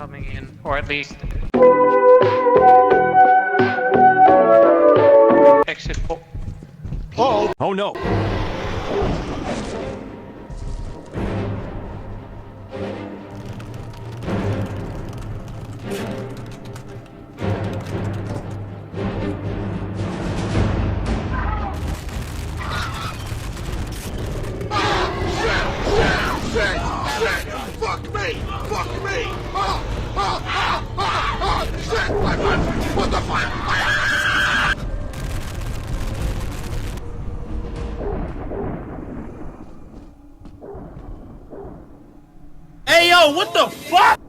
coming in, or at least exit. Oh! Oh no! Fuck me! Fuck me! Shit! What the fuck? Hey yo, what the fuck?